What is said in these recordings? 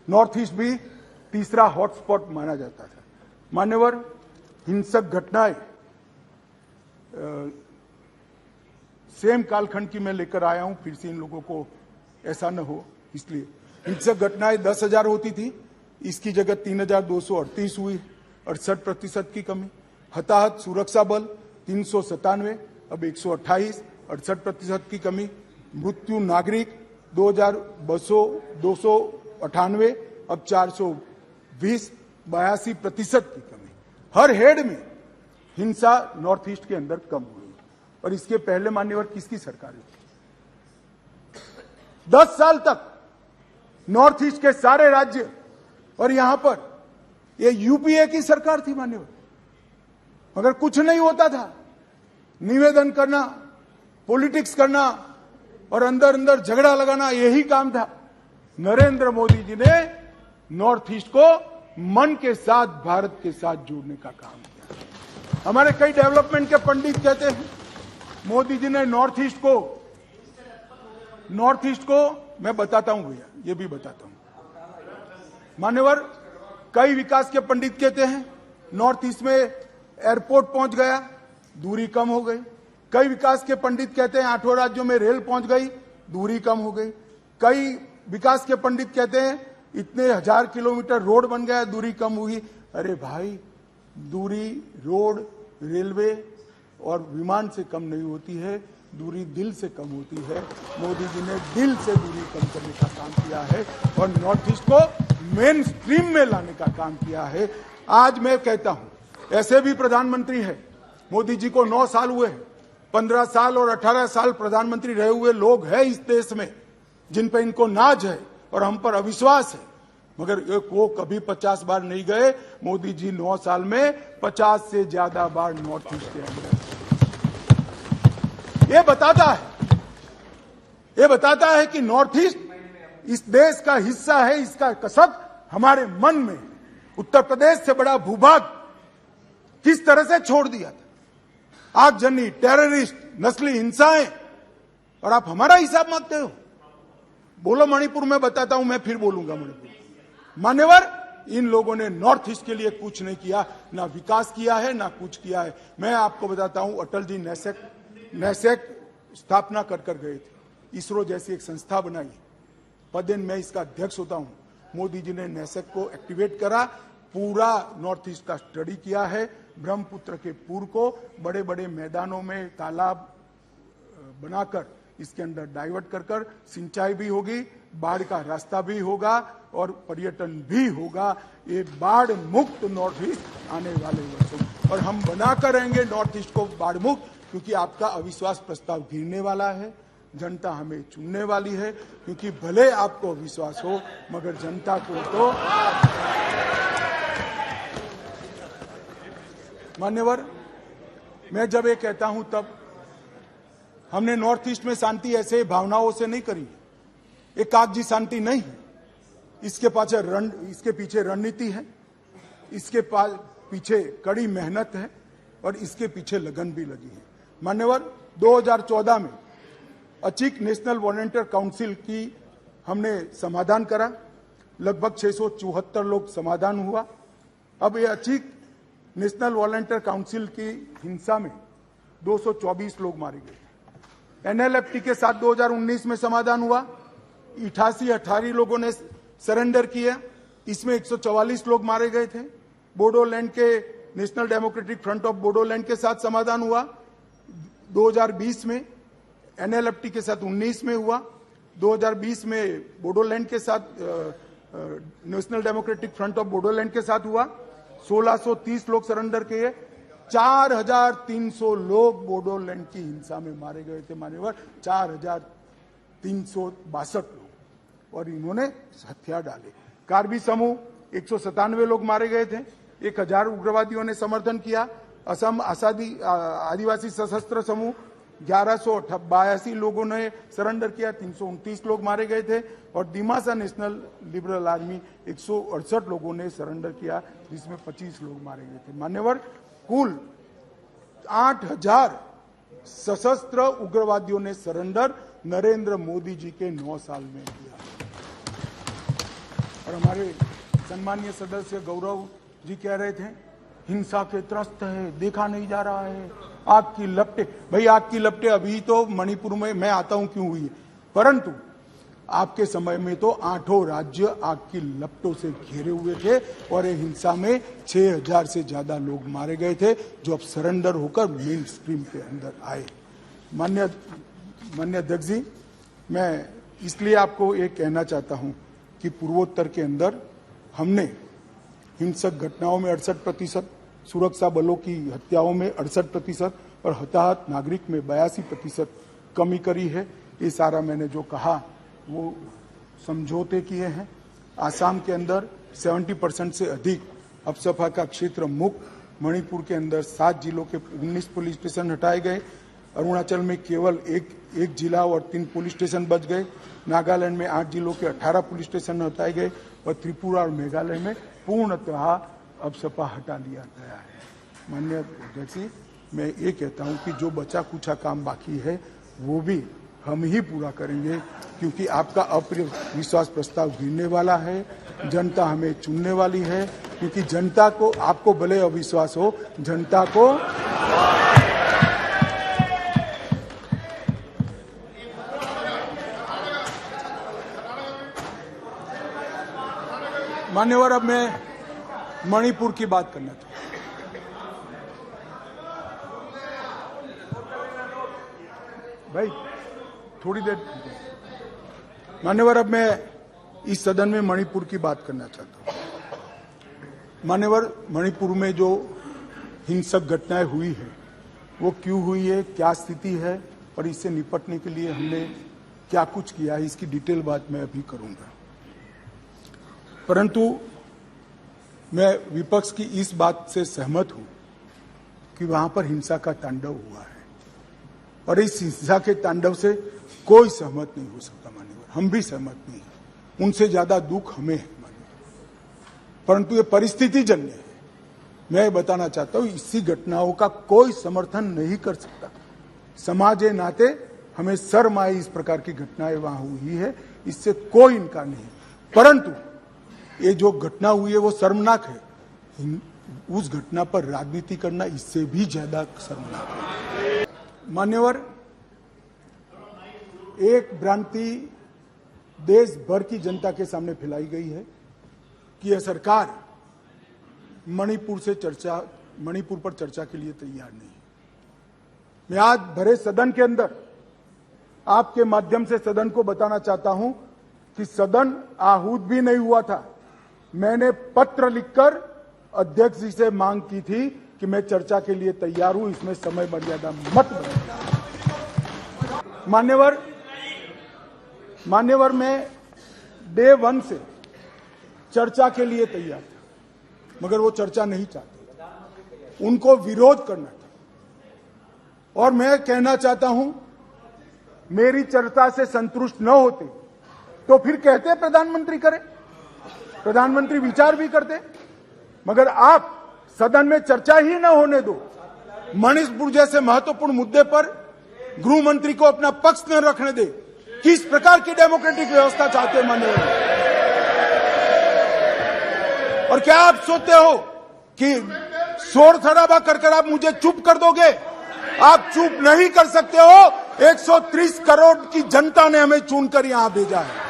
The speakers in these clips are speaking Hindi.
नॉर्थ ईस्ट भी तीसरा हॉटस्पॉट माना जाता था। मान्यवर, हिंसक घटनाएं सेम कालखंड की मैं लेकर आया हूं, फिर से इन लोगों को ऐसा न हो इसलिए। हिंसक घटनाएं 10,000 होती थी, इसकी जगह 3,238 हुई, 68% की कमी। हताहत सुरक्षा बल 397, अब 128, 68% की कमी। मृत्यु नागरिक 2,298, अब 420, 82% की कमी। हर हेड में हिंसा नॉर्थ ईस्ट के अंदर कम हुई। और इसके पहले मान्यवर किसकी सरकार थी? 10 साल तक नॉर्थ ईस्ट के सारे राज्य और यहां पर ये यूपीए की सरकार थी मान्यवर, मगर कुछ नहीं होता था। निवेदन करना, पॉलिटिक्स करना और अंदर अंदर झगड़ा लगाना, यही काम था। नरेंद्र मोदी जी ने नॉर्थ ईस्ट को मन के साथ भारत के साथ जोड़ने का काम किया। हमारे कई डेवलपमेंट के पंडित कहते हैं मोदी जी ने नॉर्थ ईस्ट को मैं बताता हूं भैया, ये भी बताता हूं मान्यवर। कई विकास के पंडित कहते हैं नॉर्थ ईस्ट में एयरपोर्ट पहुंच गया, दूरी कम हो गई। कई विकास के पंडित कहते हैं 8 राज्यों में रेल पहुंच गई, दूरी कम हो गई। कई विकास के पंडित कहते हैं इतने 1000 किलोमीटर रोड बन गया, दूरी कम हुई। अरे भाई, दूरी रोड, रेलवे और विमान से कम नहीं होती है, दूरी दिल से कम होती है। मोदी जी ने दिल से दूरी कम करने का काम किया है और नॉर्थ ईस्ट को मेन स्ट्रीम में लाने का काम किया है। आज मैं कहता हूं, ऐसे भी प्रधानमंत्री है, मोदी जी को 9 साल हुए हैं, 15 साल और 18 साल प्रधानमंत्री रहे हुए लोग हैं इस देश में जिन पर इनको नाज है और हम पर अविश्वास है, मगर वो कभी 50 बार नहीं गए। मोदी जी 9 साल में 50 से ज्यादा बार नॉर्थ ईस्ट के अंदर। ये बताता है कि नॉर्थ ईस्ट इस देश का हिस्सा है, इसका कसब हमारे मन में। उत्तर प्रदेश से बड़ा भूभाग किस तरह से छोड़ दिया था, आगजनी, टेररिस्ट, नस्ली हिंसाएं, और आप हमारा हिसाब मांगते हो। बोलो मणिपुर में बताता हूं, मैं फिर बोलूंगा मणिपुर। मान्यवर, इन लोगों ने नॉर्थ ईस्ट के लिए कुछ नहीं किया, ना विकास किया है ना कुछ किया है। मैं आपको बताता हूं, अटल जी नैसेक स्थापना कर गए थे, इसरो जैसी एक संस्था बनाई, पदेन मैं इसका अध्यक्ष होता हूं। मोदी जी ने नैसेक को एक्टिवेट करा, पूरा नॉर्थ ईस्ट का स्टडी किया है। ब्रह्मपुत्र के पूर को बड़े बड़े मैदानों में तालाब बनाकर इसके अंदर डाइवर्ट कर सिंचाई भी होगी, बाढ़ का रास्ता भी होगा और पर्यटन भी होगा। ये बाढ़ मुक्त नॉर्थ ईस्ट आने वाले वर्षों, और हम बनाकर रहेंगे नॉर्थ ईस्ट को बाढ़ मुक्त, क्योंकि आपका अविश्वास प्रस्ताव गिरने वाला है। जनता हमें चुनने वाली है, क्योंकि भले आपको विश्वास हो मगर जनता को तो। मान्यवर, मैं जब ये कहता हूं तब हमने नॉर्थ ईस्ट में शांति ऐसे भावनाओं से नहीं करी, एक कागजी शांति नहीं है। इसके पीछे रणनीति है, इसके पीछे कड़ी मेहनत है और इसके पीछे लगन भी लगी है। मान्यवर, 2014 में अचीक नेशनल वॉलंटियर काउंसिल की हमने समाधान करा, लगभग 674 लोग समाधान हुआ। अब ये अचीक नेशनल वॉलंटियर काउंसिल की हिंसा में 224 लोग मारे गए। एनएलएफटी के साथ 2019 में समाधान हुआ, 88 लोगों ने सरेंडर किया, इसमें 144 लोग मारे गए थे। बोडोलैंड के national democratic front of Bodoland के साथ समाधान हुआ 2020 में, एनएलएफटी के साथ 19 में हुआ, 2020 में बोडोलैंड के साथ national democratic front of Bodoland के साथ हुआ। 1630 लोग सरेंडर किए, 4300 लोग बोडोलैंड की हिंसा में मारे गए थे मान्यवर, 4362 लोग, और इन्होंने हथियार डाले। कार्बी समूह 197 लोग मारे गए थे, 1000 उग्रवादियों ने समर्थन किया। असम आदिवासी सशस्त्र समूह 1182 लोगों ने सरेंडर किया, 329 लोग मारे गए थे। और दिमासा नेशनल लिबरल आर्मी 168 लोगों ने सरेंडर किया, जिसमें 25 लोग मारे गए थे। मान्यवर, कुल 8000 सशस्त्र उग्रवादियों ने सरेंडर नरेंद्र मोदी जी के 9 साल में किया। और हमारे सम्मानीय सदस्य गौरव जी कह रहे थे हिंसा के त्रस्त है, देखा नहीं जा रहा है, आग की लपटें। भाई आग की लपटें अभी तो मणिपुर में मैं आता हूं क्यों हुई है, परंतु आपके समय में तो 8 राज्य आग की लपटों से घिरे हुए थे और ये हिंसा में 6000 से ज्यादा लोग मारे गए थे, जो अब सरेंडर होकर मेन स्ट्रीम के अंदर आए। माननीय अध्यक्ष जी, मैं इसलिए आपको ये कहना चाहता हूं कि पूर्वोत्तर के अंदर हमने हिंसक घटनाओं में 68%, सुरक्षा बलों की हत्याओं में 68% और हताहत नागरिक में 82% कमी करी है। ये सारा मैंने जो कहा वो समझौते किए हैं। आसाम के अंदर 70% से अधिक अपसफा का क्षेत्र मुक्त, मणिपुर के अंदर 7 जिलों के 19 पुलिस स्टेशन हटाए गए, अरुणाचल में केवल एक जिला और 3 पुलिस स्टेशन बच गए, नागालैंड में 8 जिलों के 18 पुलिस स्टेशन हटाए गए और त्रिपुरा और मेघालय में पूर्णतः अपसपा हटा लिया गया है। माननीय अध्यक्ष जी, मैं ये कहता हूं कि जो बचा कुचा काम बाकी है वो भी हम ही पूरा करेंगे, क्योंकि आपका अविश्वास प्रस्ताव गिरने वाला है, जनता हमें चुनने वाली है, क्योंकि जनता को, आपको भले अविश्वास हो, जनता को मान्यवर, अब मैं मणिपुर की बात करना चाहता हूं। भाई थोड़ी देर मान्यवर, अब मैं इस सदन में मणिपुर की बात करना चाहता हूं। मान्यवर, मणिपुर में जो हिंसक घटनाएं हुई है वो क्यों हुई है, क्या स्थिति है और इससे निपटने के लिए हमने क्या कुछ किया है, इसकी डिटेल बात मैं अभी करूंगा। परंतु मैं विपक्ष की इस बात से सहमत हूं कि वहां पर हिंसा का तांडव हुआ है और इस हिंसा के तांडव से कोई सहमत नहीं हो सकता। मान्यवर, हम भी सहमत नहीं हैं, उनसे ज्यादा दुख हमें है मान्यवर, परंतु ये परिस्थिति जन्य है। मैं बताना चाहता हूं, इसी घटनाओं का कोई समर्थन नहीं कर सकता। समाज के नाते हमें शर्म आई, इस प्रकार की घटनाएं वहां हुई है, इससे कोई इनकार नहीं, परंतु ये जो घटना हुई है वो शर्मनाक है। उस घटना पर राजनीति करना इससे भी ज्यादा शर्मनाक है। मान्यवर, एक भ्रांति देश भर की जनता के सामने फैलाई गई है कि यह सरकार मणिपुर पर चर्चा के लिए तैयार नहीं है। मैं आज भरे सदन के अंदर आपके माध्यम से सदन को बताना चाहता हूं कि सदन आहूत भी नहीं हुआ था। मैंने पत्र लिखकर अध्यक्ष जी से मांग की थी कि मैं चर्चा के लिए तैयार हूं, इसमें समय मर्यादा मत बनाइए। मान्यवर, मैं डे 1 से चर्चा के लिए तैयार था, मगर वो चर्चा नहीं चाहते, उनको विरोध करना था। और मैं कहना चाहता हूं, मेरी चर्चा से संतुष्ट न होते तो फिर कहते प्रधानमंत्री करे, प्रधानमंत्री विचार भी करते, मगर आप सदन में चर्चा ही न होने दो। मणिपुर जैसे महत्वपूर्ण मुद्दे पर गृह मंत्री को अपना पक्ष न रखने दे। किस प्रकार की डेमोक्रेटिक व्यवस्था चाहते हैं माननीय? और क्या आप सोचते हो कि शोर शराबा कर आप मुझे चुप कर दोगे? आप चुप नहीं कर सकते हो। 130 करोड़ की जनता ने हमें चुनकर यहां भेजा है,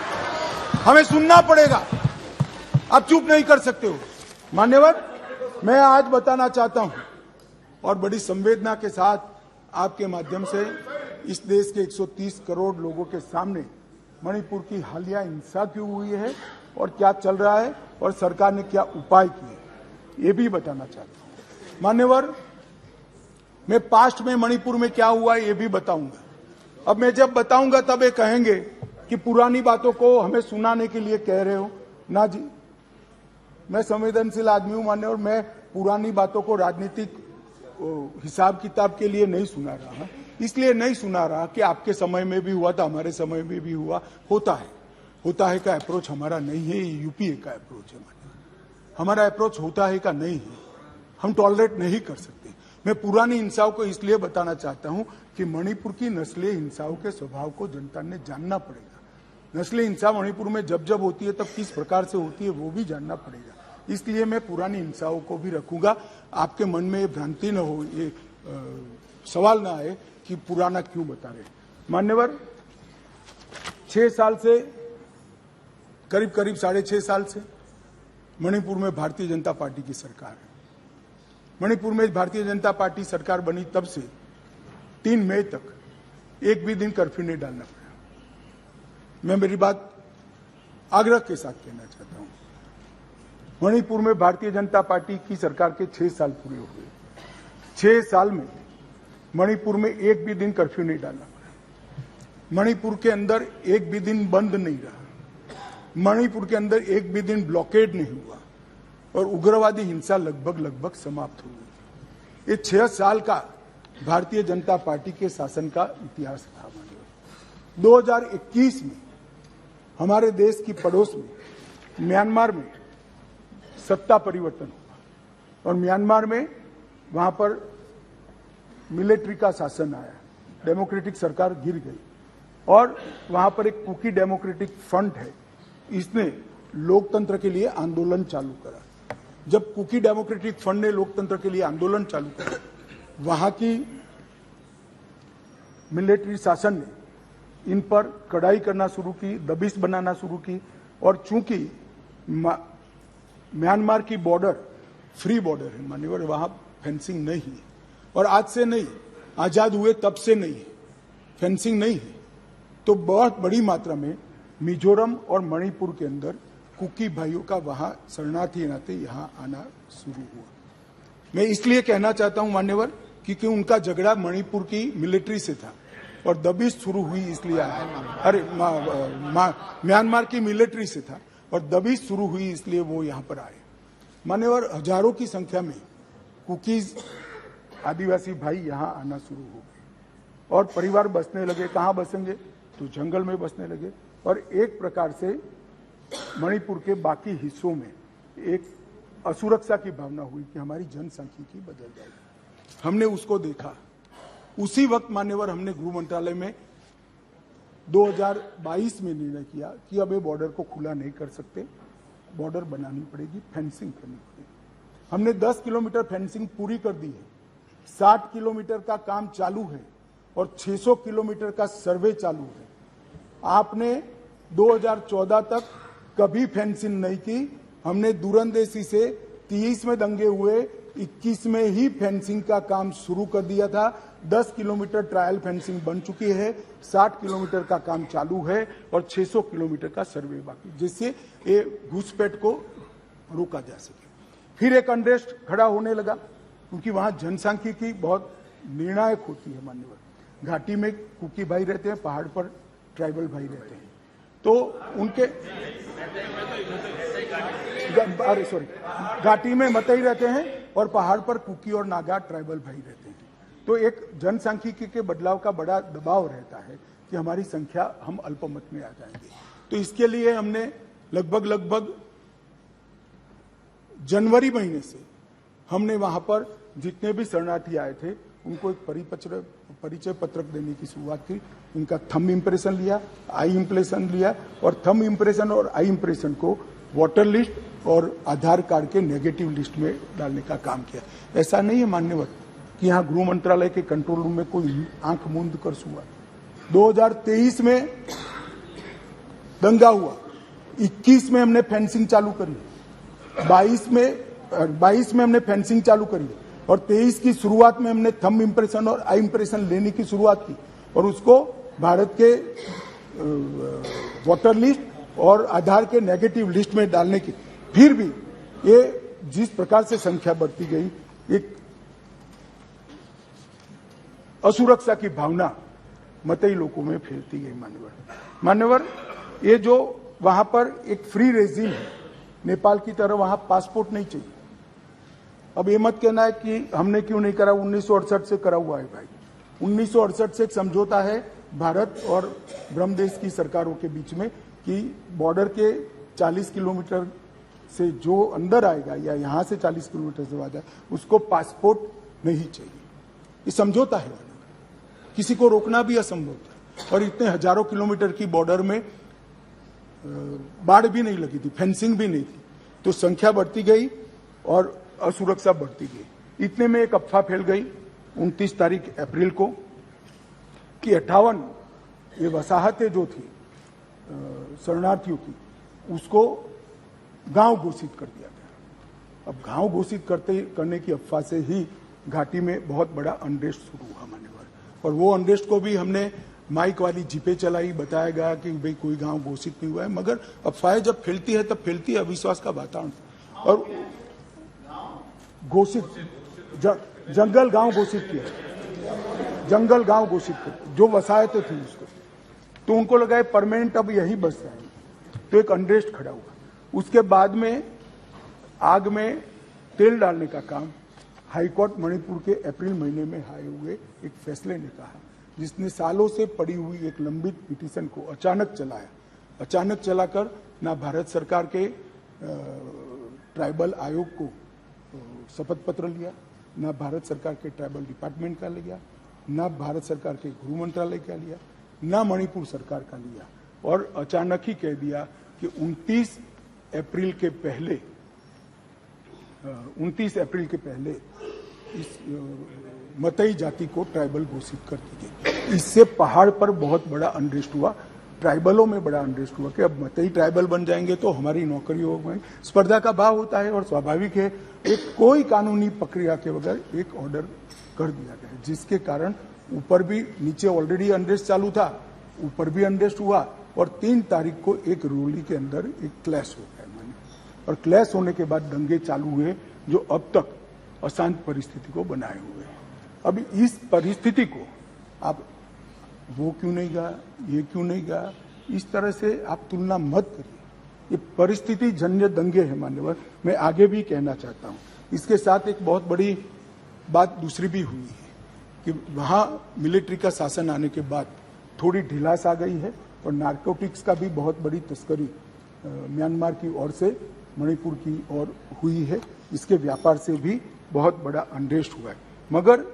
हमें सुनना पड़ेगा। आप चुप नहीं कर सकते हो। मान्यवर, मैं आज बताना चाहता हूं और बड़ी संवेदना के साथ आपके माध्यम से इस देश के 130 करोड़ लोगों के सामने मणिपुर की हालिया हिंसा क्यों हुई है और क्या चल रहा है और सरकार ने क्या उपाय किए, ये भी बताना चाहता हूं। मान्यवर, मैं पास्ट में मणिपुर में क्या हुआ ये भी बताऊंगा। अब मैं जब बताऊंगा तब ये कहेंगे कि पुरानी बातों को हमें सुनाने के लिए कह रहे हो। ना जी, मैं संवेदनशील आदमी हूं मान्यवर, मैं पुरानी बातों को राजनीतिक हिसाब किताब के लिए नहीं सुना रहा। इसलिए नहीं सुना रहा कि आपके समय में भी हुआ था, हमारे समय में भी हुआ, होता है का अप्रोच हमारा नहीं है, ये यूपीए का अप्रोच है। हमारा अप्रोच होता है का नहीं है, हम टॉलरेट नहीं कर सकते। मैं पुरानी हिंसाओं को इसलिए बताना चाहता हूं कि मणिपुर की नस्लीय हिंसाओं के स्वभाव को जनता ने जानना पड़ेगा। नस्ली हिंसा मणिपुर में जब जब होती है तब किस प्रकार से होती है वो भी जानना पड़ेगा। इसलिए मैं पुरानी हिंसाओं को भी रखूंगा। आपके मन में ये भ्रांति न हो, ये सवाल ना आए कि पुराना क्यों बता रहे। मान्यवर, 6 साल से करीब 6.5 साल से मणिपुर में भारतीय जनता पार्टी की सरकार है। मणिपुर में भारतीय जनता पार्टी सरकार बनी तब से 3 मई तक एक भी दिन कर्फ्यू नहीं डालना पड़ा। मैं मेरी बात आग्रह के साथ कहना चाहता हूं, मणिपुर में भारतीय जनता पार्टी की सरकार के 6 साल पूरे हो गए। 6 साल में मणिपुर में एक भी दिन कर्फ्यू नहीं डालना पड़ा। मणिपुर के अंदर एक भी दिन बंद नहीं रहा। मणिपुर के अंदर एक भी दिन ब्लॉकेड नहीं हुआ और उग्रवादी हिंसा लगभग समाप्त हो गई। ये 6 साल का भारतीय जनता पार्टी के शासन का इतिहास था। 2021 में हमारे देश की पड़ोस में म्यांमार में सत्ता परिवर्तन हुआ और म्यांमार में वहां पर मिलिट्री का शासन आया, डेमोक्रेटिक सरकार गिर गई और वहां पर एक कुकी डेमोक्रेटिक फ्रंट है, इसने लोकतंत्र के लिए आंदोलन चालू करा। जब कुकी डेमोक्रेटिक फ्रंट ने लोकतंत्र के लिए आंदोलन चालू करा, वहां की मिलिट्री शासन ने इन पर कड़ाई करना शुरू की, दबिश बनाना शुरू की और चूंकि म्यांमार की बॉर्डर फ्री बॉर्डर है मान्यवर, वहां फेंसिंग नहीं है और आज से नहीं, आजाद हुए तब से नहीं है, फेंसिंग नहीं है। तो बहुत बड़ी मात्रा में मिजोरम और मणिपुर के अंदर कुकी भाइयों का वहां शरणार्थी नाते यहां आना शुरू हुआ। मैं इसलिए कहना चाहता हूं मान्यवर, क्योंकि उनका झगड़ा मणिपुर की मिलिट्री से था और दबिश शुरू हुई इसलिए आया। अरे म्यांमार की मिलिट्री से था और दबिश शुरू हुई इसलिए वो यहां पर आए। मान्यवर, हजारों की संख्या में कुकीज आदिवासी भाई यहां आना शुरू हो गए और परिवार बसने लगे। कहां बसेंगे? तो जंगल में बसने लगे और एक प्रकार से मणिपुर के बाकी हिस्सों में एक असुरक्षा की भावना हुई कि हमारी जनसांख्यिकी बदल जाएगी। हमने उसको देखा। उसी वक्त मान्यवर हमने गृह मंत्रालय में 2022 में निर्णय किया कि अब ये बॉर्डर को खुला नहीं कर सकते, बॉर्डर बनानी पड़ेगी, फेंसिंग करनी पड़ेगी। हमने 10 किलोमीटर फेंसिंग पूरी कर दी है, 60 किलोमीटर का काम चालू है और 600 किलोमीटर का सर्वे चालू है। आपने 2014 तक कभी फेंसिंग नहीं की। हमने दूरंदेशी से 23 में दंगे हुए, 21 में ही फेंसिंग का काम शुरू कर दिया था। 10 किलोमीटर ट्रायल फेंसिंग बन चुकी है, 60 किलोमीटर का काम चालू है और 600 किलोमीटर का सर्वे बाकी, जिससे ये घुसपैठ को रोका जा सके। फिर एक अनरेस्ट खड़ा होने लगा क्योंकि वहां जनसांख्यिकी बहुत निर्णायक होती है मान्यवर। घाटी में कुकी भाई रहते हैं, पहाड़ पर ट्राइबल भाई रहते हैं, तो उनके घाटी में मतई रहते हैं और पहाड़ पर कुकी और नागा ट्राइबल भाई रहते हैं। तो एक जनसांख्यिकी के बदलाव का बड़ा दबाव रहता है कि हमारी संख्या, हम अल्पमत में आ जाएंगे। तो इसके लिए हमने लगभग जनवरी महीने से हमने वहां पर जितने भी शरणार्थी आए थे उनको एक परिचय पत्रक देने की शुरुआत की। उनका थंब इंप्रेशन लिया, आई इंप्रेशन लिया और थंब इंप्रेशन और आई इंप्रेशन को वोटर लिस्ट और आधार कार्ड के नेगेटिव लिस्ट में डालने का काम किया। ऐसा नहीं है मान्यवर कि यहाँ गृह मंत्रालय के कंट्रोल रूम में कोई आंख मूंद कर हुआ। 2023 में दंगा हुआ, 21 में हमने फेंसिंग चालू करी, 22 में हमने फेंसिंग चालू करी और 23 की शुरुआत में हमने थंब इंप्रेशन और आई इंप्रेशन लेने की शुरुआत की और उसको भारत के वोटर लिस्ट और आधार के नेगेटिव लिस्ट में डालने की। फिर भी ये जिस प्रकार से संख्या बढ़ती गई, एक असुरक्षा की भावना मतई लोगों में फैलती गई। मान्यवर, ये जो वहां पर एक फ्री रेजिम है, नेपाल की तरह वहां पासपोर्ट नहीं चाहिए। अब ये मत कहना है कि हमने क्यों नहीं करा, 1968 से करा हुआ है भाई। 1968 से एक समझौता है भारत और ब्रह्मदेश की सरकारों के बीच में कि बॉर्डर के 40 किलोमीटर से जो अंदर आएगा या यहां से 40 किलोमीटर से आ जाए उसको पासपोर्ट नहीं चाहिए। ये समझौता है, किसी को रोकना भी असंभव था। और इतने हजारों किलोमीटर की बॉर्डर में बाड़ भी नहीं लगी थी, फेंसिंग भी नहीं थी, तो संख्या बढ़ती गई और असुरक्षा बढ़ती गई। इतने में एक अफवाह फैल गई 29 तारीख अप्रैल को कि 58 ये वसाहतें जो थी शरणार्थियों की, उसको गांव घोषित कर दिया गया। अब गांव घोषित करने की अफवाह से ही घाटी में बहुत बड़ा अनरेस्ट शुरू हुआ मान्यवर, और वो अनरेस्ट को भी हमने माइक वाली जीपे चलाई, बताया गया कि भाई कोई गांव घोषित नहीं हुआ है, मगर अफवाहें जब फैलती है तब फैलती है अविश्वास का वातावरण। और घोषित जंगल गांव घोषित किया, जंगल गांव घोषित किया, जो वसाहतें थी उसको, तो उनको लगा परमानेंट अब यही बस जाएंगे, तो एक अनरेस्ट खड़ा हुआ। उसके बाद में आग में तेल डालने का काम हाईकोर्ट मणिपुर के अप्रैल महीने में आए हुए एक फैसले ने कहा, जिसने सालों से पड़ी हुई एक लंबित पिटीशन को अचानक चलाया। अचानक चलाकर ना भारत सरकार के ट्राइबल आयोग को शपथ पत्र लिया, ना भारत सरकार के ट्राइबल डिपार्टमेंट का लिया, ना भारत सरकार के गृह मंत्रालय का लिया, ना मणिपुर सरकार का लिया, और अचानक ही कह दिया कि 29 अप्रैल के पहले इस मतई जाति को ट्राइबल घोषित कर दी गई। इससे पहाड़ पर बहुत बड़ा अनरेस्ट हुआ, ट्राइबलों में बड़ा अनरेस्ट हुआ कि अब मतई ट्राइबल बन जाएंगे तो हमारी नौकरी हो गई। स्पर्धा का भाव होता है और स्वाभाविक है, एक कोई कानूनी प्रक्रिया के बगैर एक ऑर्डर कर दिया गया, जिसके कारण ऊपर भी, नीचे ऑलरेडी अनरेस्ट चालू था, ऊपर भी अनरेस्ट हुआ, और 3 तारीख को एक रैली के अंदर एक क्लैश हो गया, और क्लैश होने के बाद दंगे चालू हुए जो अब तक अशांत परिस्थिति को बनाए हुए हैं। अब इस परिस्थिति को आप वो क्यों नहीं गया, ये क्यों नहीं गया, इस तरह से आप तुलना मत करिए। ये परिस्थिति जन्य दंगे है मान्यवर। मैं आगे भी कहना चाहता हूं, इसके साथ एक बहुत बड़ी बात दूसरी भी हुई है कि वहां मिलिट्री का शासन आने के बाद थोड़ी ढिलास आ गई है, और नारकोटिक्स का भी बहुत बड़ी तस्करी म्यांमार की ओर से मणिपुर की ओर हुई है। इसके व्यापार से भी बहुत बड़ा अनरेस्ट हुआ है, मगर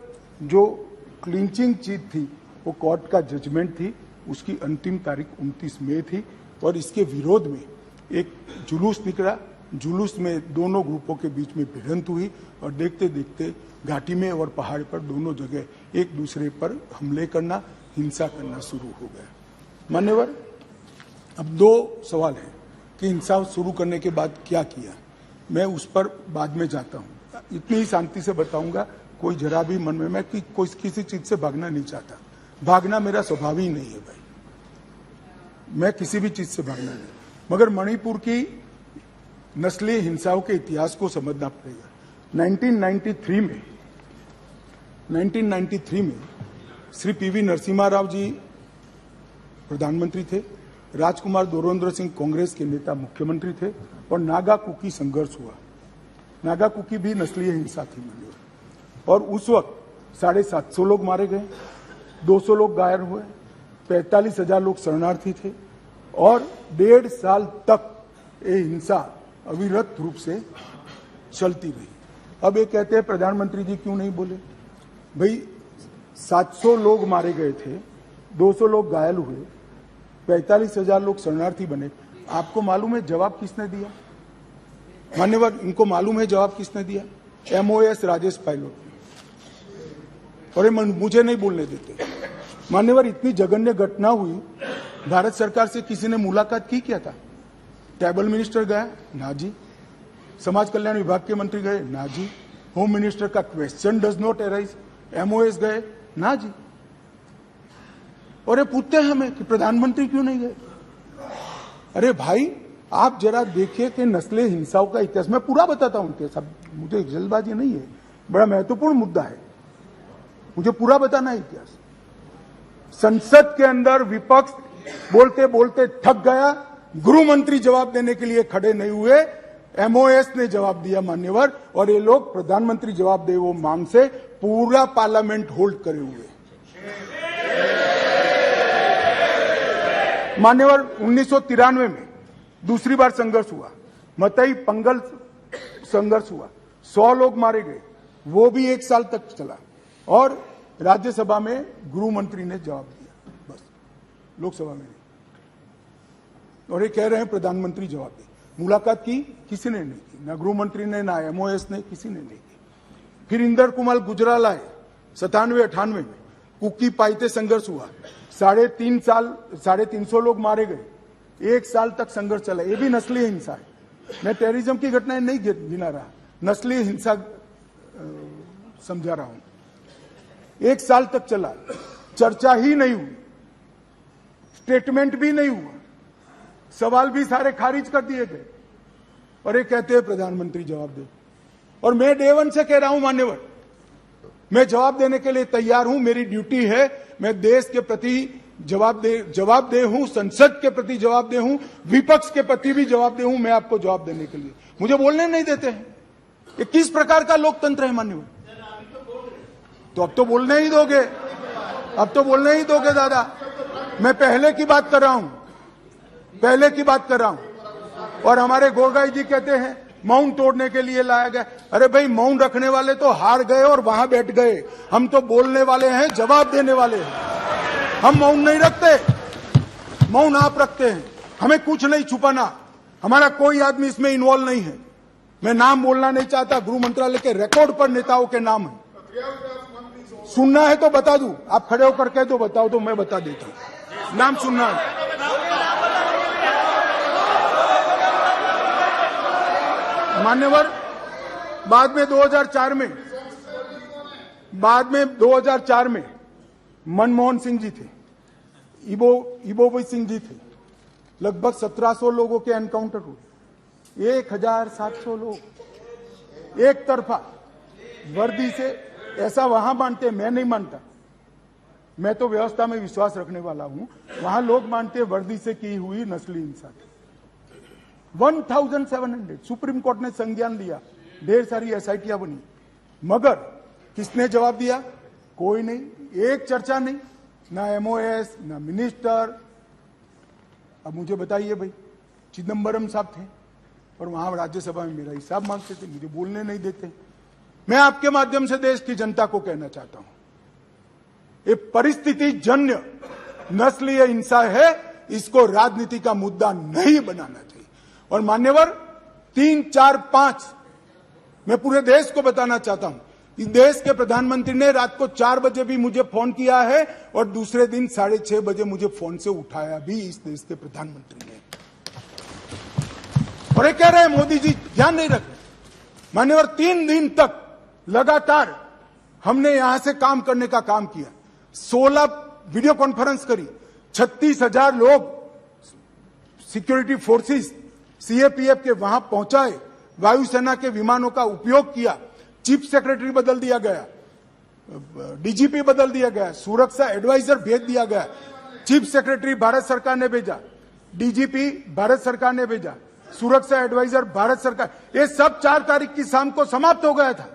जो क्लिंचिंग चीज थी वो कोर्ट का जजमेंट थी, उसकी अंतिम तारीख 29 मई थी, और इसके विरोध में एक जुलूस निकला। जुलूस में दोनों ग्रुपों के बीच में भिड़ंत हुई, और देखते देखते घाटी में और पहाड़ पर दोनों जगह एक दूसरे पर हमले करना, हिंसा करना शुरू हो गया। मान्यवर, अब 2 सवाल हैं कि हिंसा शुरू करने के बाद क्या किया, मैं उस पर बाद में जाता हूं। इतनी ही शांति से बताऊंगा, कोई जरा भी मन में, मैं कोई किसी चीज से भागना नहीं चाहता, भागना मेरा स्वभाव ही नहीं है भाई, मैं किसी भी चीज से भागना नहीं, मगर मणिपुर की नस्लीय हिंसाओं के इतिहास को समझना पड़ेगा। 1993 में श्री पीवी नरसिम्हा राव जी प्रधानमंत्री थे, राजकुमार दोरेंद्र सिंह कांग्रेस के नेता मुख्यमंत्री थे, और नागा कुकी संघर्ष हुआ। नागा कुकी भी नस्लीय हिंसा थी, और उस वक्त 750 लोग मारे गए, 200 लोग घायल हुए, 45,000 लोग शरणार्थी थे, और 1.5 साल तक ये हिंसा अविरत रूप से चलती रही। अब ये कहते हैं प्रधानमंत्री जी क्यों नहीं बोले, भाई 700 लोग मारे गए थे, 200 लोग घायल हुए, 45,000 लोग शरणार्थी बने। आपको मालूम है जवाब किसने दिया मान्यवर? इनको मालूम है जवाब किसने दिया? MOS राजेश पायलट। और ये मुझे नहीं बोलने देते मान्यवर। इतनी जघन्य घटना हुई, भारत सरकार से किसी ने मुलाकात की क्या था? ट्राइबल मिनिस्टर गया? ना जी। समाज कल्याण विभाग के मंत्री गए? ना जी। होम मिनिस्टर का question does not arise. MOS गए? ना जी। और ये पूछते हैं हमें कि प्रधानमंत्री क्यों नहीं गए? अरे भाई, आप जरा देखिए कि नस्लीय हिंसाओं का इतिहास, मैं पूरा बताता हूं इतिहास, मुझे जल्दबाजी नहीं है, बड़ा महत्वपूर्ण मुद्दा है, मुझे पूरा बताना है इतिहास। संसद के अंदर विपक्ष बोलते बोलते थक गया, गृह मंत्री जवाब देने के लिए खड़े नहीं हुए, MOS ने जवाब दिया मान्यवर, और ये लोग प्रधानमंत्री जवाब दे वो मांग से पूरा पार्लियामेंट होल्ड करे हुए मान्यवर। 1993 में दूसरी बार संघर्ष हुआ, मतई पंगल संघर्ष हुआ, 100 लोग मारे गए, वो भी 1 साल तक चला, और राज्यसभा में गृह मंत्री ने जवाब दिया, बस, लोकसभा में नहीं। और ये कह रहे हैं प्रधानमंत्री जवाब दे। मुलाकात की किसी ने नहीं की, ना गृह मंत्री ने, ना MOS ने, किसी ने नहीं की। फिर इंदर कुमार गुजराल आए 97-98 में, कुकी पाइते संघर्ष हुआ, 350 लोग मारे गए, 1 साल तक संघर्ष चला। ये भी नस्लीय हिंसा है। मैं टेररिज्म की घटनाएं नहीं गिना रहा, नस्लीय हिंसा समझा रहा हूं। 1 साल तक चला, चर्चा ही नहीं हुई, स्टेटमेंट भी नहीं हुआ, सवाल भी सारे खारिज कर दिए गए, और ये कहते हैं प्रधानमंत्री जवाब दे। और मैं डे वन से कह रहा हूं मान्यवर, मैं जवाब देने के लिए तैयार हूं, मेरी ड्यूटी है, मैं देश के प्रति जवाबदेह हूं, संसद के प्रति जवाबदेह हूं, विपक्ष के प्रति भी जवाबदेह हूं। मैं आपको जवाब देने के लिए, मुझे बोलने नहीं देते हैं। ये किस प्रकार का लोकतंत्र है मान्यवर? तो अब तो बोलने ही दोगे, अब तो बोलने ही दोगे दादा। मैं पहले की बात कर रहा हूं, पहले की बात कर रहा हूं। और हमारे गोगाई जी कहते हैं मौन तोड़ने के लिए लाया गया। अरे भाई, मौन रखने वाले तो हार गए और वहां बैठ गए, हम तो बोलने वाले हैं, जवाब देने वाले हैं। हम मौन नहीं रखते, मौन आप रखते हैं। हमें कुछ नहीं छुपाना, हमारा कोई आदमी इसमें इन्वॉल्व नहीं है। मैं नाम बोलना नहीं चाहता, गृह मंत्रालय के रिकॉर्ड पर नेताओं के नाम है। सुनना है तो बता दूं, आप खड़े होकर कह दो बताओ तो मैं बता देता हूं। नाम सुनना है, मान्यवर। बाद में 2004 में मनमोहन सिंह जी थे, इबोबी सिंह जी थे, लगभग 1700 लोगों के एनकाउंटर हुए, 1700 लोग एक तरफा वर्दी से। ऐसा वहां मानते हैं, मैं नहीं मानता, मैं तो व्यवस्था में विश्वास रखने वाला हूं। वहां लोग मानते हैं वर्दी से की हुई नस्ली हिंसा थी। 1700 सुप्रीम कोर्ट ने संज्ञान लिया, ढेर सारी SITयां बनी, मगर किसने जवाब दिया? कोई नहीं, एक चर्चा नहीं, ना MOS, ना मिनिस्टर। अब मुझे बताइए भाई, चिदम्बरम साहब थे और वहां राज्यसभा में मेरा हिसाब मांगते थे, मुझे बोलने नहीं देते। मैं आपके माध्यम से देश की जनता को कहना चाहता हूं, ये परिस्थिति जन्य नस्लीय हिंसा है, इसको राजनीति का मुद्दा नहीं बनाना चाहिए। और मान्यवर 3, 4, 5 मैं पूरे देश को बताना चाहता हूं, इस देश के प्रधानमंत्री ने रात को 4 बजे भी मुझे फोन किया है और दूसरे दिन 6:30 बजे मुझे फोन से उठाया भी इस देश के प्रधानमंत्री ने। और ये कह रहे हैं मोदी जी ध्यान नहीं रख रहे। मान्यवर 3 दिन तक लगातार हमने यहां से काम करने का काम किया, 16 वीडियो कॉन्फ्रेंस करी, 36,000 लोग सिक्योरिटी फोर्सेस CAPF के वहां पहुंचाए, वायुसेना के विमानों का उपयोग किया, चीफ सेक्रेटरी बदल दिया गया, DGP बदल दिया गया, सुरक्षा एडवाइजर भेज दिया गया, चीफ सेक्रेटरी भारत सरकार ने भेजा, DGP भारत सरकार ने भेजा, सुरक्षा एडवाइजर भारत सरकार। ये सब 4 तारीख की शाम को समाप्त हो गया था।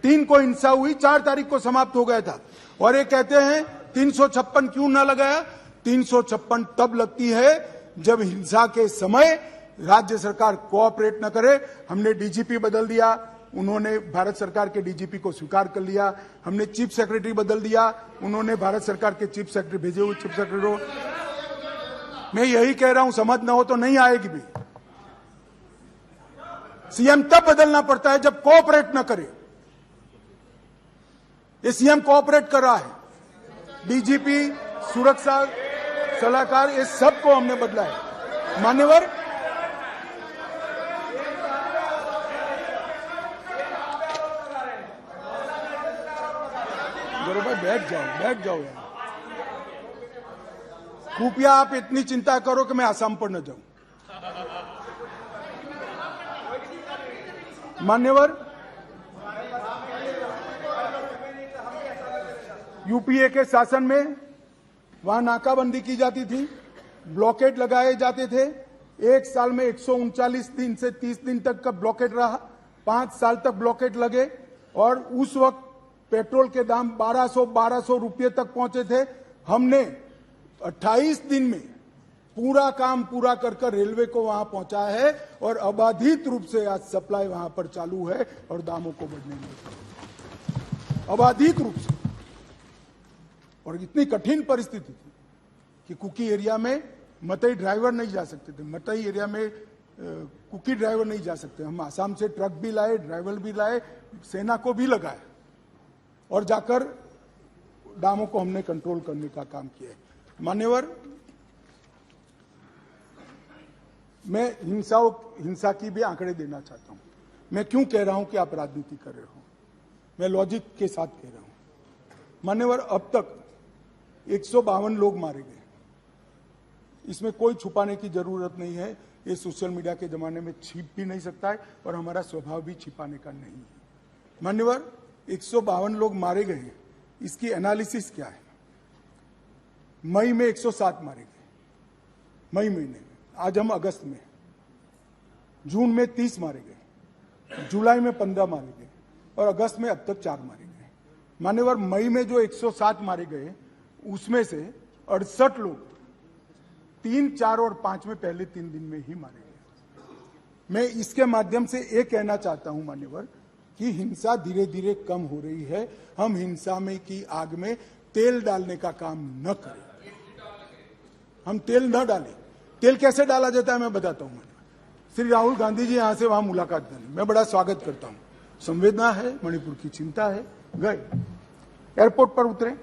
3 को हिंसा हुई, 4 तारीख को समाप्त हो गया था। और ये कहते हैं 356 क्यों ना लगाया? 356 तब लगती है जब हिंसा के समय राज्य सरकार कोऑपरेट न करे। हमने DGP बदल दिया, उन्होंने भारत सरकार के DGP को स्वीकार कर लिया। हमने चीफ सेक्रेटरी बदल दिया, उन्होंने भारत सरकार के चीफ सेक्रेटरी भेजे हुए चीफ सेक्रेटरी को। मैं यही कह रहा हूं, समझ न हो तो नहीं आएगी भी। CM तब बदलना पड़ता है जब कोऑपरेट न करे। ये CM कोऑपरेट कर रहा है, DGP, सुरक्षा सलाहकार, ये सबको हमने बदला है। मान्यवर भाई बैठ जाओ यार। कृपया आप इतनी चिंता करो कि मैं आसाम पर न जाऊं। मान्यवर, UPA के शासन में वहां नाकाबंदी की जाती थी, ब्लॉकेड लगाए जाते थे। 1 साल में 139 दिन से 30 दिन तक का ब्लॉकेड रहा, 5 साल तक ब्लॉकेड लगे और उस वक्त पेट्रोल के दाम 1200 रुपये तक पहुंचे थे। हमने 28 दिन में पूरा काम पूरा कर रेलवे को वहां पहुंचा है और अबाधित रूप से आज सप्लाई वहां पर चालू है और दामों को बढ़ने नहीं, अबाधित रूप से। और इतनी कठिन परिस्थिति थी कि कुकी एरिया में मतई ड्राइवर नहीं जा सकते थे। मतई एरिया में कुकी ड्राइवर नहीं जा सकते। हम आसाम से ट्रक भी लाए, ड्राइवर भी लाए, सेना को भी लगाए और जाकर डामों को हमने कंट्रोल करने का काम किया है। मान्यवर, मैं हिंसा की भी आंकड़े देना चाहता हूं। मैं क्यों कह रहा हूं कि आप राजनीति कर रहे हो, मैं लॉजिक के साथ कह रहा हूं। मान्यवर, अब तक 152 लोग मारे गए। इसमें कोई छुपाने की जरूरत नहीं है। ये सोशल मीडिया के जमाने में छिप भी नहीं सकता है और हमारा स्वभाव भी छिपाने का नहीं है। मान्यवर, 152 लोग मारे गए, इसकी एनालिसिस क्या है? मई में 107 मारे गए, मई महीने में। आज हम अगस्त में, जून में 30 मारे गए, जुलाई में 15 मारे गए और अगस्त में अब तक 4 मारे गए। मान्यवर, मई में जो 107 मारे गए उसमें से 68 लोग 3, 4 और 5 में पहले 3 दिन में ही मारे गए। मैं इसके माध्यम से ये कहना चाहता हूं मान्यवर कि हिंसा धीरे धीरे कम हो रही है। हम हिंसा में की आग में तेल डालने का काम न करें। हम तेल न डालें। तेल कैसे डाला जाता है मैं बताता हूं। श्री राहुल गांधी जी यहां से वहां मुलाकात करें, मैं बड़ा स्वागत करता हूं। संवेदना है, मणिपुर की चिंता है। गए, एयरपोर्ट पर उतरे,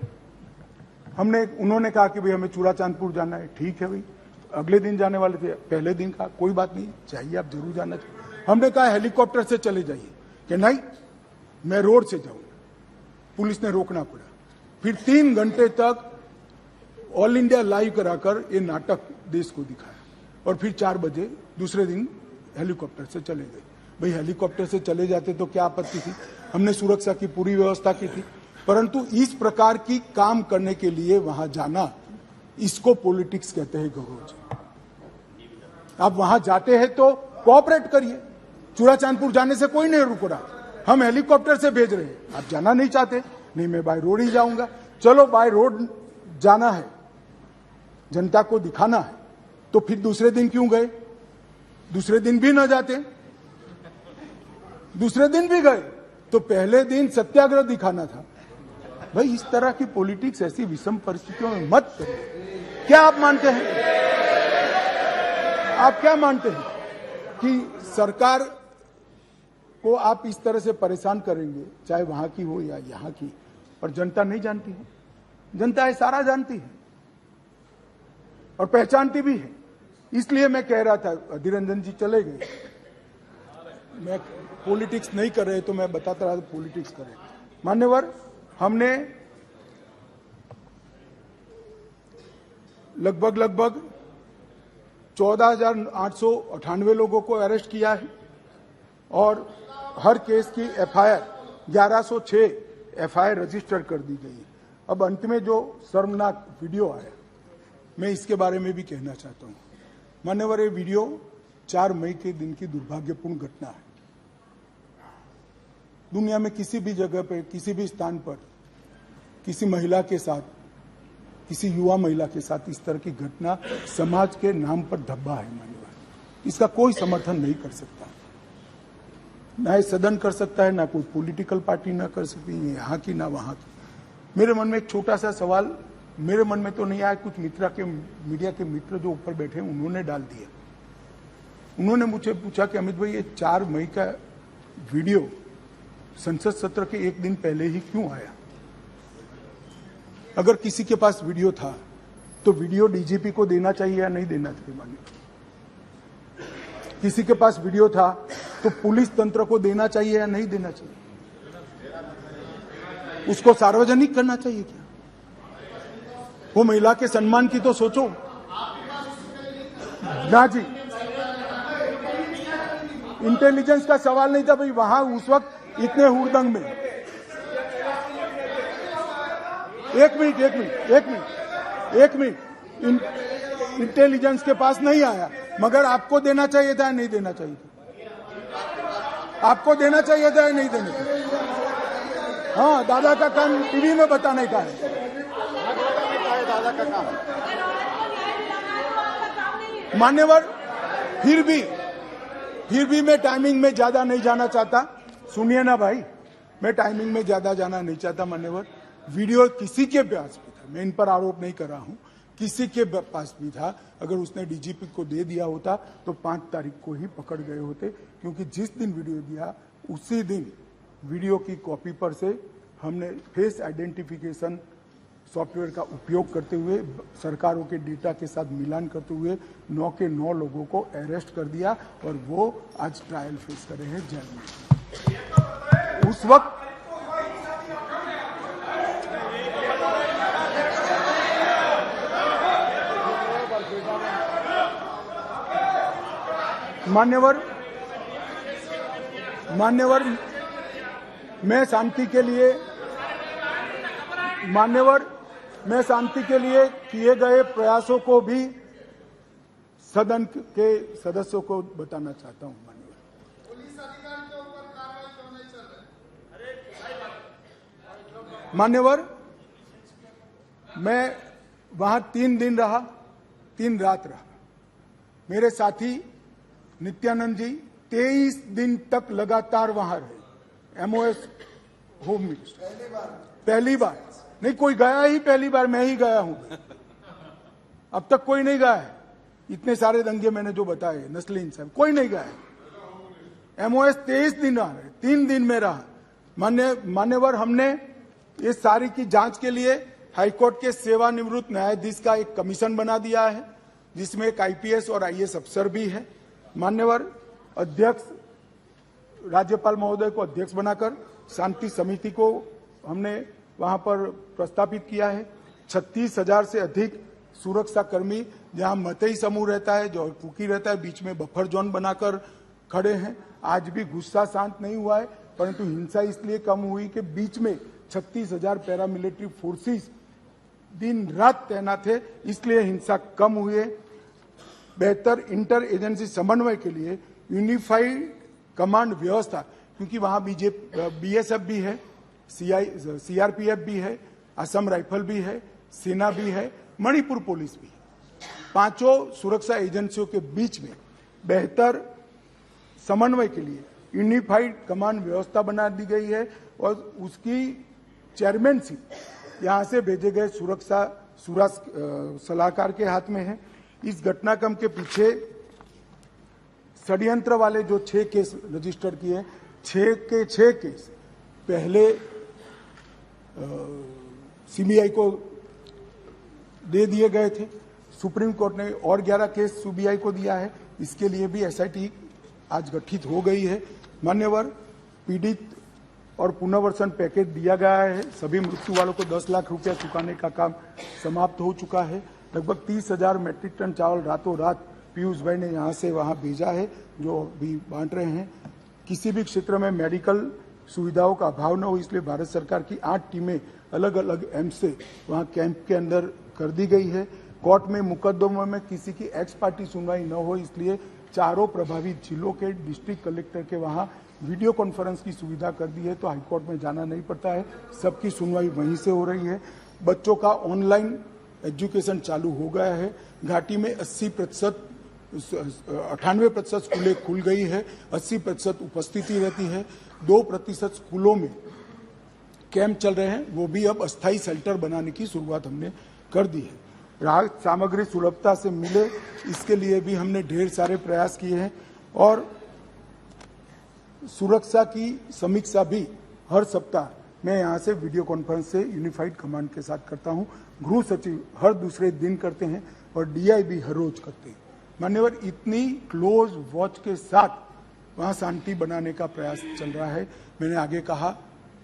उन्होंने कहा कि भाई हमें चूड़ाचांदपुर जाना है। ठीक है भाई, अगले दिन जाने वाले थे, पहले दिन कहा कोई बात नहीं, चाहिए आप जरूर जाना चाहिए। हमने कहा हेलीकॉप्टर से चले जाइए, कि नहीं मैं रोड से जाऊंगा। पुलिस ने रोकना पड़ा। फिर 3 घंटे तक ऑल इंडिया लाइव कराकर ये नाटक देश को दिखाया और फिर 4 बजे दूसरे दिन हेलीकॉप्टर से चले गए। भाई हेलीकॉप्टर से चले जाते तो क्या आपत्ति थी? हमने सुरक्षा की पूरी व्यवस्था की थी। परंतु इस प्रकार की काम करने के लिए वहां जाना, इसको पॉलिटिक्स कहते हैं गौरव जी। आप वहां जाते हैं तो कोऑपरेट करिए। चूड़ाचांदपुर जाने से कोई नहीं रुक रहा, हम हेलीकॉप्टर से भेज रहे हैं। आप जाना नहीं चाहते, नहीं मैं बाय रोड ही जाऊंगा। चलो बाय रोड जाना है, जनता को दिखाना है, तो फिर दूसरे दिन क्यों गए? दूसरे दिन भी न जाते, दूसरे दिन भी गए तो पहले दिन सत्याग्रह दिखाना था। भाई इस तरह की पॉलिटिक्स ऐसी विषम परिस्थितियों में मत करिए। क्या आप मानते हैं, आप क्या मानते हैं कि सरकार को आप इस तरह से परेशान करेंगे, चाहे वहां की हो या यहां की, और जनता नहीं जानती है? जनता ये सारा जानती है और पहचानती भी है। इसलिए मैं कह रहा था, अधीर रंजन जी चले गए, मैं पॉलिटिक्स नहीं कर रहे तो मैं बताता रहा पॉलिटिक्स कर रहे। मान्यवर, हमने लगभग 14,898 लोगों को अरेस्ट किया है और हर केस की एफआईआर 1106 एफआईआर रजिस्टर कर दी गई है। अब अंत में जो शर्मनाक वीडियो आया, मैं इसके बारे में भी कहना चाहता हूं। मान्यवर, ये वीडियो 4 मई के दिन की दुर्भाग्यपूर्ण घटना है। दुनिया में किसी भी जगह पर, किसी भी स्थान पर किसी महिला के साथ, किसी युवा महिला के साथ इस तरह की घटना समाज के नाम पर धब्बा है। मान्यवर, इसका कोई समर्थन नहीं कर सकता, ना सदन कर सकता है, ना कोई पॉलिटिकल पार्टी ना कर सकती है, यहाँ की ना वहां की। मेरे मन में एक छोटा सा सवाल, मेरे मन में तो नहीं आया, कुछ मीडिया के मित्र जो ऊपर बैठे हैं उन्होंने डाल दिया। उन्होंने मुझे पूछा कि अमित भाई ये 4 मई का वीडियो संसद सत्र के 1 दिन पहले ही क्यों आया? अगर किसी के पास वीडियो था तो वीडियो डीजीपी को देना चाहिए या नहीं देना चाहिए? मानिए, किसी के पास वीडियो था तो पुलिस तंत्र को देना चाहिए या नहीं देना चाहिए? उसको सार्वजनिक करना चाहिए क्या? वो महिला के सम्मान की तो सोचो ना जी। इंटेलिजेंस का सवाल नहीं था भाई, वहां उस वक्त इतने हुड़दंग में। एक मिनट, इंटेलिजेंस के पास नहीं आया, मगर आपको देना चाहिए था या नहीं देना चाहिए था? आपको देना चाहिए था या नहीं देना चाहिए? हाँ, दादा का काम टीवी में बताने का है। दादा का काम। मान्यवर, फिर भी मैं टाइमिंग में ज्यादा नहीं जाना चाहता। सुनिए ना भाई, मैं टाइमिंग में ज्यादा जाना नहीं चाहता। मान्यवर, वीडियो किसी के पास भी था, मैं इन पर आरोप नहीं कर रहा हूं, किसी के पास भी था, अगर उसने डीजीपी को दे दिया होता तो 5 तारीख को ही पकड़ गए होते, क्योंकि जिस दिन वीडियो दिया उसी दिन वीडियो की कॉपी पर से हमने फेस आइडेंटिफिकेशन सॉफ्टवेयर का उपयोग करते हुए सरकारों के डेटा के साथ मिलान करते हुए 9 के 9 लोगों को अरेस्ट कर दिया और वो आज ट्रायल फेस कर रहे हैं जेल में। उस वक्त मान्यवर मैं शांति के लिए किए गए प्रयासों को भी सदन के सदस्यों को बताना चाहता हूं। मान्यवर मैं वहां 3 दिन रहा, 3 रात रहा। मेरे साथी नित्यानंद जी 23 दिन तक लगातार वहां रहे। एमओएस होम मिनिस्टर पहली बार नहीं, कोई गया ही पहली बार मैं ही गया हूं। अब तक कोई नहीं गया है। इतने सारे दंगे मैंने जो बताए, नस्ली इंसान, कोई नहीं गया है। एमओएस 23 दिन रहा है, 3 दिन में रहा। मान्यवर हमने इस सारी की जांच के लिए हाईकोर्ट के सेवानिवृत्त न्यायाधीश का एक कमीशन बना दिया है, जिसमें एक आईपीएस और आईएएस अफसर भी है। मान्यवर अध्यक्ष राज्यपाल महोदय को अध्यक्ष बनाकर शांति समिति को हमने वहां पर प्रस्तापित किया है। 36,000 से अधिक सुरक्षा कर्मी, जहां मतई समूह रहता है, जो कुकी रहता है, बीच में बफर जोन बनाकर खड़े हैं। आज भी गुस्सा शांत नहीं हुआ है, परंतु हिंसा इसलिए कम हुई कि बीच में 36,000 पैरामिलिट्री फोर्सेस दिन रात तैनात है, इसलिए हिंसा कम हुई है। बेहतर इंटर एजेंसी समन्वय के लिए यूनिफाइड कमांड व्यवस्था, क्योंकि वहां बीएसएफ भी है, सीआरपीएफ भी है, असम राइफल भी है, सेना भी है, मणिपुर पुलिस भी है। 5 सुरक्षा एजेंसियों के बीच में बेहतर समन्वय के लिए यूनिफाइड कमांड व्यवस्था बना दी गई है और उसकी चेयरमैनशिप यहां से भेजे गए सुरक्षा सलाहकार के हाथ में है। इस घटनाक्रम के पीछे षड्यंत्र वाले जो 6 केस रजिस्टर किए, 6 के 6 केस पहले सीबीआई को दे दिए गए थे। सुप्रीम कोर्ट ने और 11 केस सीबीआई को दिया है। इसके लिए भी एसआईटी आज गठित हो गई है। मान्यवर पीड़ित और पुनर्वसन पैकेज दिया गया है। सभी मृत्यु वालों को 10 लाख रुपया चुकाने का काम समाप्त हो चुका है। लगभग 30,000 मैट्रिक टन चावल रातों रात पीयूष भाई ने यहां से वहां भेजा है, जो अभी बांट रहे हैं। किसी भी क्षेत्र में मेडिकल सुविधाओं का अभाव न हो, इसलिए भारत सरकार की 8 टीमें अलग अलग एम्स से वहां कैंप के अंदर कर दी गई है। कोर्ट में मुकदमों में किसी की एक्स पार्टी सुनवाई न हो, इसलिए चारों प्रभावित जिलों के डिस्ट्रिक्ट कलेक्टर के वहां वीडियो कॉन्फ्रेंस की सुविधा कर दी है, तो हाईकोर्ट में जाना नहीं पड़ता है, सबकी सुनवाई वहीं से हो रही है। बच्चों का ऑनलाइन एजुकेशन चालू हो गया है। घाटी में 98% स्कूलें खुल गई है, 80% उपस्थिति रहती है। 2% स्कूलों में कैंप चल रहे हैं, वो भी अब अस्थायी शेल्टर बनाने की शुरुआत हमने कर दी है। राहत सामग्री सुलभता से मिले, इसके लिए भी हमने ढेर सारे प्रयास किए हैं और सुरक्षा की समीक्षा भी हर सप्ताह मैं यहां से वीडियो कॉन्फ्रेंस से यूनिफाइड कमांड के साथ करता हूं। गृह सचिव हर दूसरे दिन करते हैं और डीआईबी हर रोज करते हैं। मान्यवर इतनी क्लोज वॉच के साथ वहां शांति बनाने का प्रयास चल रहा है। मैंने आगे कहा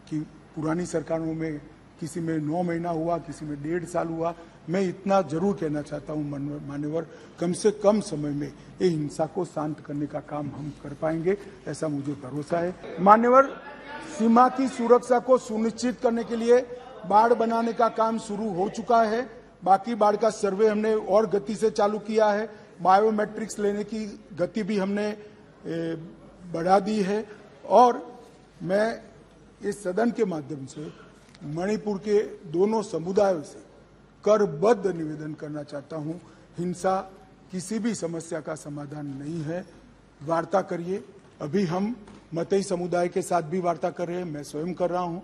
कि पुरानी सरकारों में किसी में 9 महीना हुआ, किसी में 1.5 साल हुआ। मैं इतना जरूर कहना चाहता हूं मान्यवर, कम से कम समय में ये हिंसा को शांत करने का काम हम कर पाएंगे, ऐसा मुझे भरोसा है। मान्यवर, सीमा की सुरक्षा को सुनिश्चित करने के लिए बाढ़ बनाने का काम शुरू हो चुका है। बाकी बाढ़ का सर्वे हमने और गति से चालू किया है। बायोमेट्रिक्स लेने की गति भी हमने बढ़ा दी है और मैं इस सदन के माध्यम से मणिपुर के दोनों समुदायों से करबद्ध निवेदन करना चाहता हूं, हिंसा किसी भी समस्या का समाधान नहीं है। वार्ता करिए। अभी हम मतई समुदाय के साथ भी वार्ता कर रहे हैं, मैं स्वयं कर रहा हूं।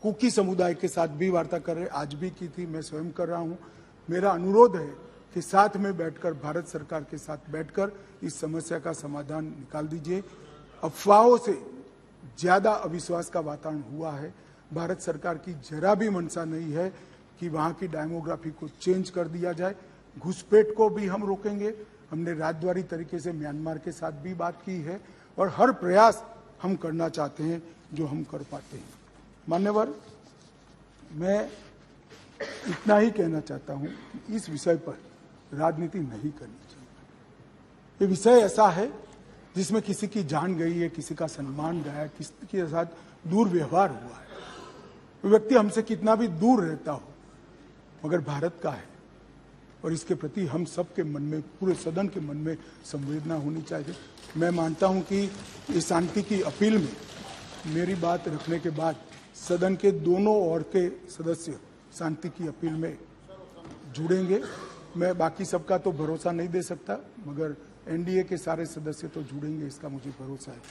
कुकी समुदाय के साथ भी वार्ता कर रहे हैं, आज भी की थी, मैं स्वयं कर रहा हूं। मेरा अनुरोध है कि साथ में बैठकर, भारत सरकार के साथ बैठकर इस समस्या का समाधान निकाल दीजिए। अफवाहों से ज्यादा अविश्वास का वातावरण हुआ है। भारत सरकार की जरा भी मंशा नहीं है कि वहां की डेमोग्राफी को चेंज कर दिया जाए। घुसपैठ को भी हम रोकेंगे। हमने राजद्वारी तरीके से म्यांमार के साथ भी बात की है और हर प्रयास हम करना चाहते हैं जो हम कर पाते हैं। मान्यवर, मैं इतना ही कहना चाहता हूं कि इस विषय पर राजनीति नहीं करनी चाहिए। ये विषय ऐसा है जिसमें किसी की जान गई है, किसी का सम्मान गया, किसी के साथ दुर्व्यवहार हुआ है। वो व्यक्ति हमसे कितना भी दूर रहता हो, मगर भारत का है और इसके प्रति हम सबके मन में, पूरे सदन के मन में संवेदना होनी चाहिए। मैं मानता हूं कि इस शांति की अपील में मेरी बात रखने के बाद सदन के दोनों ओर के सदस्य शांति की अपील में जुड़ेंगे। मैं बाकी सबका तो भरोसा नहीं दे सकता, मगर एनडीए के सारे सदस्य तो जुड़ेंगे, इसका मुझे भरोसा है।